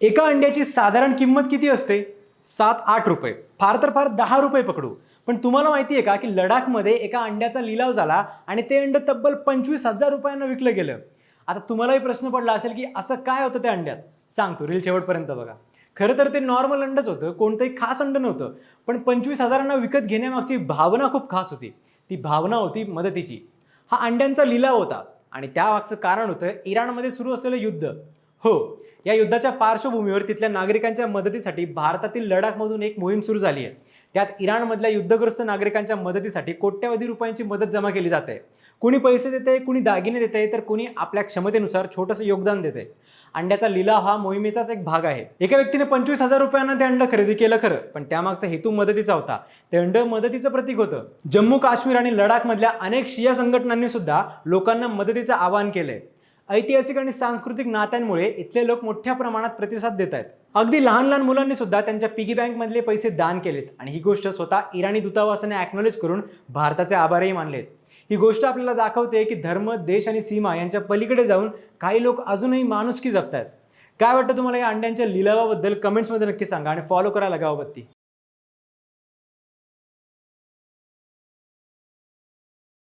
एका अंड्याची साधारण किंमत किती असते? 7-8 रुपये, फार तर फार 10 रुपये पकडू. पण तुम्हाला माहिती आहे का की लडाखमध्ये एका अंड्याचा लिलाव झाला आणि ते अंड तब्बल 25,000 रुपयांना विकलं गेलं. आता तुम्हालाही प्रश्न पडला असेल की असं काय होतं त्या अंड्यात? सांगतो, रील शेवटपर्यंत बघा. खरं तर ते नॉर्मल अंडच होतं, कोणतंही खास अंड नव्हतं. पण 25,000 विकत घेण्यामागची भावना खूप खास होती. ती भावना होती मदतीची. हा अंड्यांचा लिलाव होता आणि त्यामागचं कारण होतं इराणमध्ये सुरू असलेलं युद्ध. हो, या युद्धाच्या पार्श्वभूमीवर तिथल्या नागरिकांच्या मदतीसाठी भारतातील लडाखमधून एक मोहीम सुरू झाली आहे. त्यात इराणमधल्या युद्धग्रस्त नागरिकांच्या मदतीसाठी कोट्यवधी रुपयांची मदत जमा केली जाते. कुणी पैसे देते, कुणी दागिने देते, तर कुणी आपल्या क्षमतेनुसार छोटंसं योगदान देते. अंड्याचा लिलाव हा मोहिमेचाच एक भाग आहे. एका व्यक्तीने 25,000 रुपयांना ते अंड खरेदी केलं खरं, पण त्यामागचा हेतू मदतीचा होता. ते अंड मदतीचं प्रतीक होतं. जम्मू काश्मीर आणि लडाखमधल्या अनेक शिया संघटनांनी सुद्धा लोकांना मदतीचं आवाहन केलंय. ऐतिहासिक आणि सांस्कृतिक नात्यांमुळे इथले लोक मोठ्या प्रमाणात प्रतिसाद देत आहेत. अगदी लहान लहान मुलांनी सुद्धा त्यांच्या पिगी बँक मधले पैसे दान केलेत आणि ही गोष्ट स्वतः इराणी दूतावासाने ॲक्नॉलेज करून भारताचे आभारही मानलेत. ही गोष्ट आपल्याला दाखवते की धर्म, देश आणि सीमा यांच्या पलीकडे जाऊन काही लोक अजूनही माणुसकी जपतायत. काय वाटतं तुम्हाला या अंड्यांच्या लिलावाबद्दल? कमेंट्समध्ये नक्की सांगा आणि फॉलो करा लगावबत्ती.